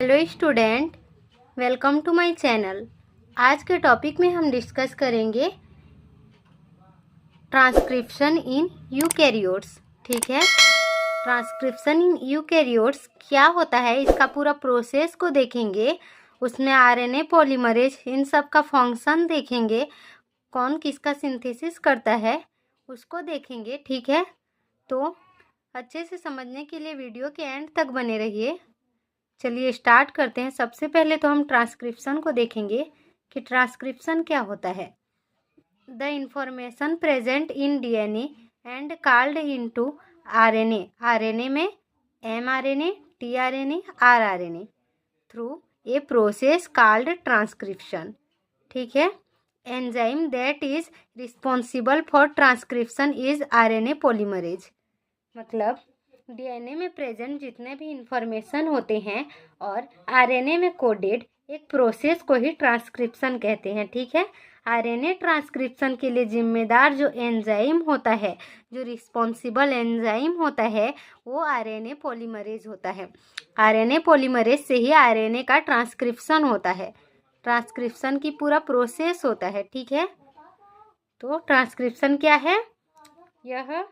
Hello student, welcome to my channel. आज के topic में हम डिस्कस करेंगे ट्रांसक्रिप्शन इन यूकैरियोट्स। ठीक है, ट्रांसक्रिप्शन इन यूकैरियोट्स क्या होता है, इसका पूरा प्रोसेस को देखेंगे। उसमें आरएनए पॉलीमरेज इन सब का फंक्शन देखेंगे, कौन किसका सिंथेसिस करता है उसको देखेंगे। ठीक है, तो अच्छे से समझने के लिए वीडियो के एंड तक बने रहिए। चलिए स्टार्ट करते हैं। सबसे पहले तो हम ट्रांसक्रिप्शन को देखेंगे कि ट्रांसक्रिप्शन क्या होता है। The information present in DNA and called into RNA, RNA में mRNA, tRNA, rRNA through a process called transcription. ठीक है, enzyme that is responsible for transcription is RNA polymerase. मतलब डीएनए में प्रेजेंट जितने भी इंफॉर्मेशन होते हैं और आरएनए में कोडेड एक प्रोसेस को ही ट्रांसक्रिप्शन कहते हैं। ठीक है, आरएनए ट्रांसक्रिप्शन के लिए जिम्मेदार जो एंजाइम होता है, जो रिस्पॉन्सिबल एंजाइम होता है, वो आरएनए पॉलीमरेज होता है। आरएनए पॉलीमरेज से ही आरएनए का ट्रांसक्रिप्शन होता है, ट्रांसक्रिप्शन की पूरा प्रोसेस होता है। ठीक है, तो ट्रांसक्रिप्शन क्या है? यह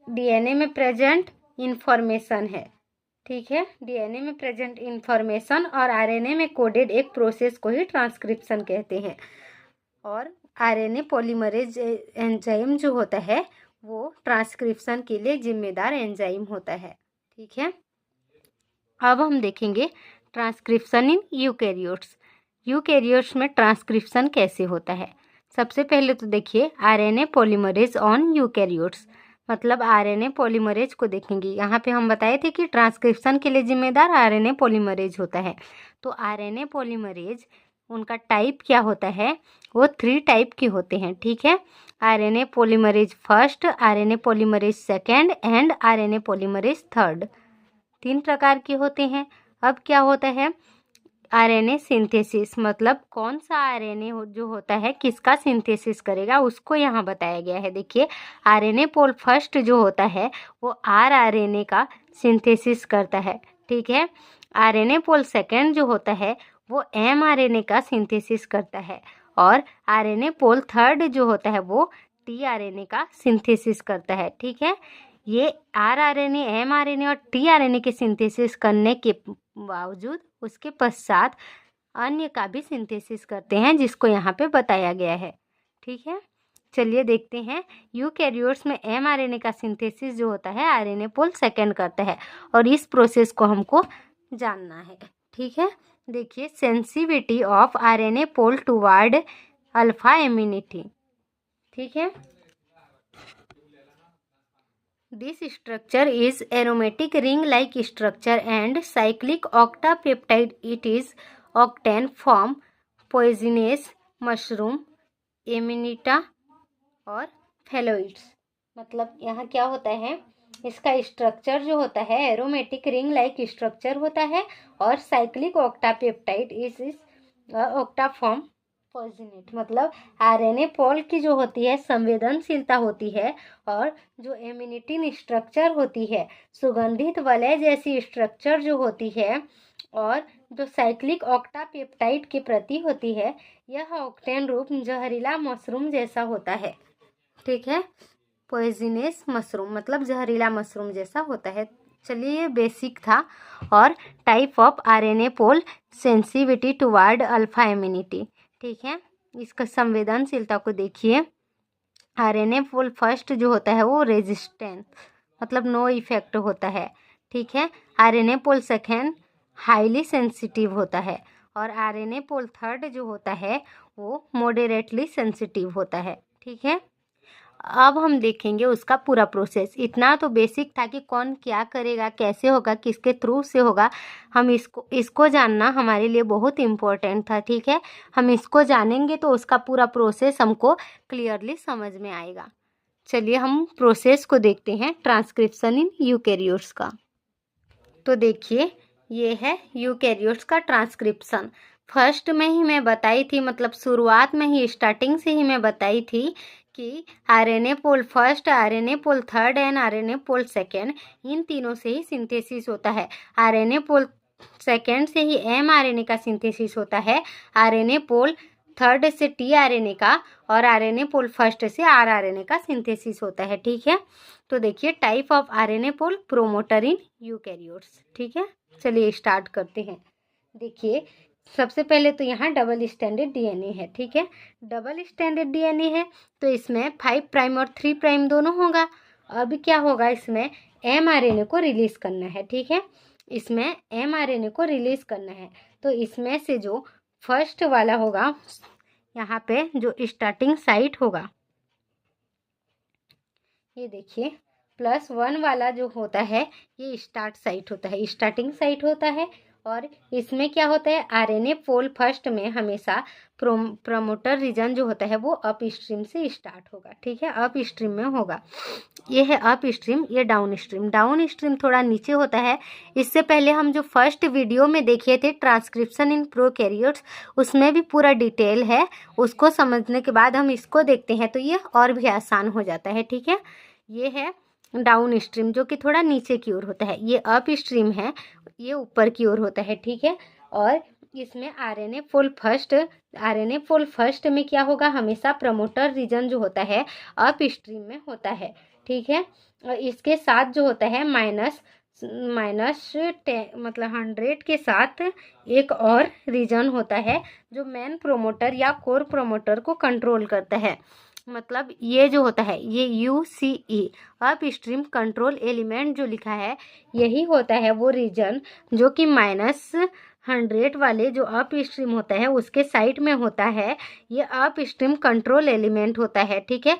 डीएनए में प्रेजेंट इंफॉर्मेशन है। ठीक है, डीएनए में प्रेजेंट इंफॉर्मेशन और आरएनए में कोडेड एक प्रोसेस को ही ट्रांसक्रिप्शन कहते हैं। और आरएनए पॉलीमरेज एंजाइम जो होता है वो ट्रांसक्रिप्शन के लिए जिम्मेदार एंजाइम होता है। ठीक है, अब हम देखेंगे ट्रांसक्रिप्शन इन यूकैरियोट्स। यूकैरियोट्स में ट्रांसक्रिप्शन कैसे होता है। सबसे पहले तो देखिए आरएनए पॉलीमरेज ऑन यूकैरियोट्स, मतलब आरएनए पॉलीमरेज को देखेंगे। यहाँ पे हम बताए थे कि ट्रांसक्रिप्शन के लिए जिम्मेदार आरएनए पॉलीमरेज होता है। तो आरएनए पॉलीमरेज उनका टाइप क्या होता है, वो 3 टाइप के होते हैं। ठीक है, RNA polymerase first, RNA polymerase second and RNA polymerase third. 3 प्रकार के होते हैं। अब क्या होता है, आरएनए सिंथेसिस, मतलब कौन सा आरएनए जो होता है किसका सिंथेसिस करेगा उसको यहाँ बताया गया है। देखिए आरएनए पोल फर्स्ट जो होता है वो आरआरएनए का सिंथेसिस करता है। ठीक है, आरएनए पोल सेकेंड जो होता है वो एमआरएनए का सिंथेसिस करता है और आरएनए पोल थर्ड जो होता है वो टीआरएनए का सिंथेसिस करता है। ठीक है, ये आरआरएनए, एमआरएनए और टीआरएनए के सिंथेसिस करने के बावजूद उसके पश्चात अन्य का भी सिंथेसिस करते हैं, जिसको यहाँ पे बताया गया है। ठीक है, चलिए देखते हैं। यूकैरियोट्स में एमआरएनए का सिंथेसिस जो होता है आरएनए पोल सेकेंड करता है और इस प्रोसेस को हमको जानना है। ठीक है, देखिए sensitivity of RNA pol toward alpha immunity. ठीक है, this structure is aromatic ring-like structure and cyclic octapeptide. It is obtained from poisonous mushroom, Amanita और फेलोइड्स। मतलब यहाँ क्या होता है, इसका स्ट्रक्चर जो होता है एरोमेटिक रिंग लाइक स्ट्रक्चर होता है और साइक्लिक ऑक्टापेप्टाइड इस ऑक्टा फॉर्म पॉइजनेट, मतलब आरएनए पोल की जो होती है संवेदनशीलता होती है और जो एमिनिटिन स्ट्रक्चर होती है सुगंधित वलय जैसी स्ट्रक्चर जो होती है और जो साइक्लिक ऑक्टापेप्टाइड के प्रति होती है, यह ऑक्टेन रूप जहरीला मशरूम जैसा होता है। ठीक है, पॉइजनस मशरूम मतलब जहरीला मशरूम जैसा होता है। चलिए ये बेसिक था। और type of RNA pol sensitivity toward alpha immunity. ठीक है, इसका संवेदनशीलता को देखिए। आरएनए पोल फर्स्ट जो होता है वो रेजिस्टेंस मतलब नो इफेक्ट होता है। ठीक है, RNA pol second highly sensitive होता है और आरएनए पोल थर्ड जो होता है वो मॉडरेटली सेंसिटिव होता है। ठीक है, अब हम देखेंगे उसका पूरा प्रोसेस। इतना तो बेसिक था कि कौन क्या करेगा, कैसे होगा, किसके थ्रू से होगा, हम इसको जानना हमारे लिए बहुत इम्पोर्टेंट था। ठीक है, हम इसको जानेंगे तो उसका पूरा प्रोसेस हमको क्लियरली समझ में आएगा। चलिए हम प्रोसेस को देखते हैं ट्रांसक्रिप्शन इन यूकैरियोट्स का। तो देखिए ये है यूकैरियोट्स का ट्रांसक्रिप्शन। फर्स्ट में ही मैं बताई थी, मतलब शुरुआत में ही स्टार्टिंग से ही मैं बताई थी कि RNA pol first, RNA pol third and RNA pol second, इन तीनों से ही सिंथेसिस होता है। आरएनए पोल सेकेंड से ही एमआरएनए का सिंथेसिस होता है, आरएनए पोल थर्ड से टीआरएनए का और आरएनए पोल फर्स्ट से आरआरएनए का सिंथेसिस होता है। ठीक है, तो देखिए type of RNA pol promoter in eukaryotes. ठीक है, चलिए स्टार्ट करते हैं। देखिए सबसे पहले तो यहाँ डबल स्टैंडर्ड डीएनए है। ठीक है, डबल स्टैंडर्ड डीएनए है तो इसमें 5 प्राइम और 3 प्राइम दोनों होगा। अब क्या होगा, इसमें एमआरएनए को रिलीज करना है। ठीक है, इसमें एमआरएनए को रिलीज करना है तो इसमें से जो फर्स्ट वाला होगा, यहाँ पे जो स्टार्टिंग साइट होगा, ये देखिए +1 वाला जो होता है ये स्टार्ट साइट होता है, स्टार्टिंग साइट होता है। और इसमें क्या होता है, आरएनए पोल फर्स्ट में हमेशा प्रमोटर रीजन जो होता है वो अप स्ट्रीम से स्टार्ट होगा। ठीक है, अप स्ट्रीम में होगा। ये है अप स्ट्रीम, ये डाउन स्ट्रीम। डाउन स्ट्रीम थोड़ा नीचे होता है। इससे पहले हम जो फर्स्ट वीडियो में देखे थे ट्रांसक्रिप्शन इन प्रोकैरियोट्स, उसमें भी पूरा डिटेल है। उसको समझने के बाद हम इसको देखते हैं तो ये और भी आसान हो जाता है। ठीक है, ये है डाउन स्ट्रीम जो कि थोड़ा नीचे की ओर होता है, ये अप स्ट्रीम है, ये ऊपर की ओर होता है। ठीक है, और इसमें आरएनए पोल फर्स्ट में क्या होगा, हमेशा प्रमोटर रीजन जो होता है अप स्ट्रीम में होता है। ठीक है, और इसके साथ जो होता है माइनस 100 के साथ एक और रीजन होता है जो मेन प्रोमोटर या कोर प्रोमोटर को कंट्रोल करता है। मतलब ये जो होता है ये UCE up stream control element जो लिखा है, यही होता है वो रीजन जो कि -100 वाले जो अप स्ट्रीम होता है उसके साइड में होता है। ये अप स्ट्रीम कंट्रोल एलिमेंट होता है। ठीक है,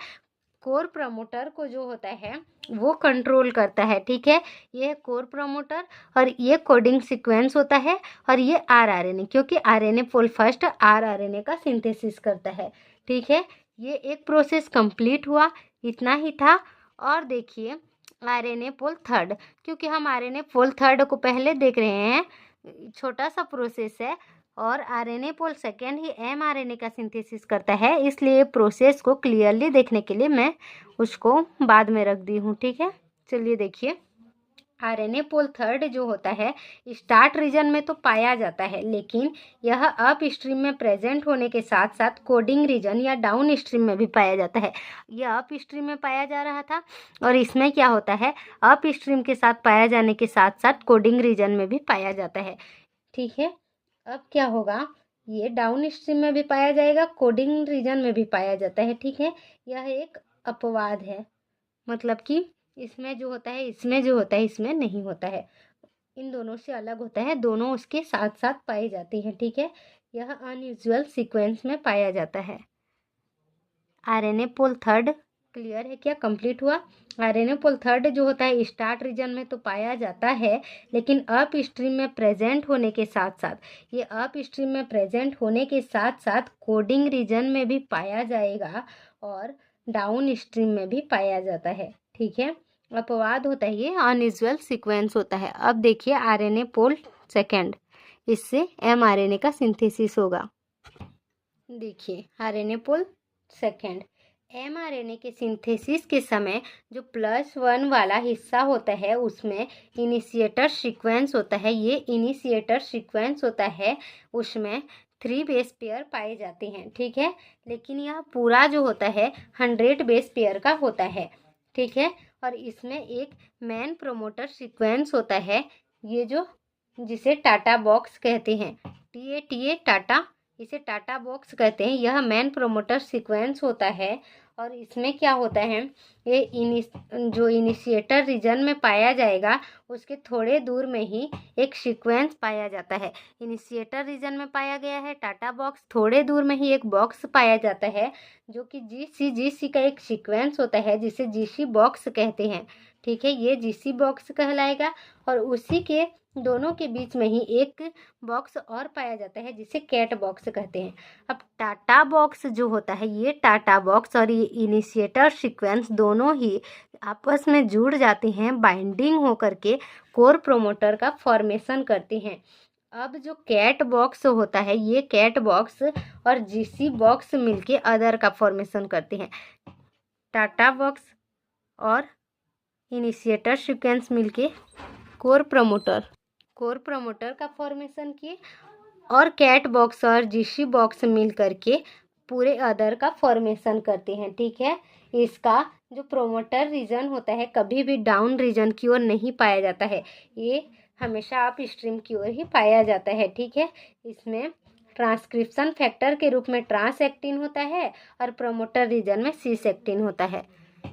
कोर प्रमोटर को जो होता है वो कंट्रोल करता है। ठीक है, ये कोर प्रमोटर और ये कोडिंग सीक्वेंस होता है और ये आरआरएनए, क्योंकि आरएनए पोल फर्स्ट आरआरएनए का सिंथेसिस करता है। ठीक है, ये एक प्रोसेस कंप्लीट हुआ, इतना ही था। और देखिए आरएनए पोल थर्ड, क्योंकि हम आरएनए पोल थर्ड को पहले देख रहे हैं, छोटा सा प्रोसेस है, और आरएनए पोल सेकेंड ही एमआरएनए का सिंथेसिस करता है, इसलिए प्रोसेस को क्लियरली देखने के लिए मैं उसको बाद में रख दी हूँ। ठीक है, चलिए देखिए आरएनए पोल थर्ड जो होता है स्टार्ट रीजन में तो पाया जाता है, लेकिन यह अप स्ट्रीम में प्रेजेंट होने के साथ साथ कोडिंग रीजन या डाउन स्ट्रीम में भी पाया जाता है। यह अप स्ट्रीम में पाया जा रहा था और इसमें क्या होता है, अप स्ट्रीम के साथ पाया जाने के साथ साथ कोडिंग रीजन में भी पाया जाता है। ठीक है, अब क्या होगा, ये डाउन स्ट्रीम में भी पाया जाएगा, कोडिंग रीजन में भी पाया जाता है। ठीक है, यह एक अपवाद है, मतलब कि इसमें जो होता है इसमें जो होता है इसमें नहीं होता है, इन दोनों से अलग होता है, दोनों उसके साथ साथ पाए जाते हैं। ठीक है, यह अनयूजुअल सीक्वेंस में पाया जाता है। आरएनए पोल थर्ड क्लियर है क्या, कंप्लीट हुआ। आरएनए पोल थर्ड जो होता है स्टार्ट रीजन में तो पाया जाता है, लेकिन अप स्ट्रीम में प्रेजेंट होने के साथ साथ ये अप स्ट्रीम में प्रेजेंट होने के साथ साथ कोडिंग रीजन में भी पाया जाएगा और डाउन स्ट्रीम में भी पाया जाता है। ठीक है, अपवाद होता है, ये अनयूजुअल सीक्वेंस होता है। अब देखिए आरएनए पोल सेकेंड, इससे एमआरएनए का सिंथेसिस होगा। देखिए आरएनए पोल सेकेंड, एमआरएनए के सिंथेसिस के समय जो +1 वाला हिस्सा होता है उसमें इनिशिएटर सीक्वेंस होता है। ये इनिशिएटर सीक्वेंस होता है, उसमें 3 बेस पेयर पाए जाते हैं। ठीक है, लेकिन यह पूरा जो होता है 100 बेस पेयर का होता है। ठीक है, और इसमें एक मेन प्रोमोटर सीक्वेंस होता है, ये जो जिसे टाटा बॉक्स कहते हैं, TA टाटा, इसे टाटा बॉक्स कहते हैं। यह मेन प्रोमोटर सीक्वेंस होता है और इसमें क्या होता है, ये जो इनिशिएटर रीजन में पाया जाएगा उसके थोड़े दूर में ही एक सीक्वेंस पाया जाता है। इनिशिएटर रीजन में पाया गया है टाटा बॉक्स, थोड़े दूर में ही एक बॉक्स पाया जाता है जो कि GC का एक सीक्वेंस होता है जिसे GC बॉक्स कहते हैं। ठीक है, ये GC बॉक्स कहलाएगा और उसी के दोनों के बीच में ही एक बॉक्स और पाया जाता है जिसे कैट बॉक्स कहते हैं। अब टाटा बॉक्स जो होता है, ये टाटा बॉक्स और ये इनिशिएटर सीक्वेंस दोनों ही आपस में जुड़ जाते हैं, बाइंडिंग होकर के कोर प्रोमोटर का फॉर्मेशन करते हैं। अब जो कैट बॉक्स होता है, ये कैट बॉक्स और GC बॉक्स मिलके अदर का फॉर्मेशन करते हैं। टाटा बॉक्स और इनिशिएटर सीक्वेंस मिलके कोर प्रमोटर कोर प्रमोटर का फॉर्मेशन किए और कैट बॉक्स और जीसी बॉक्स मिल करके पूरे अदर का फॉर्मेशन करते हैं। ठीक है, इसका जो प्रोमोटर रीजन होता है कभी भी डाउन रीजन की ओर नहीं पाया जाता है, ये हमेशा अप स्ट्रीम की ओर ही पाया जाता है। ठीक है, इसमें ट्रांसक्रिप्शन फैक्टर के रूप में ट्रांस एक्टिन होता है और प्रोमोटर रीजन में सीस एक्टिन होता है।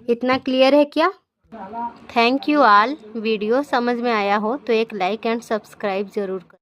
इतना क्लियर है क्या? Thank you all. वीडियो समझ में आया हो तो एक लाइक एंड सब्सक्राइब जरूर करें।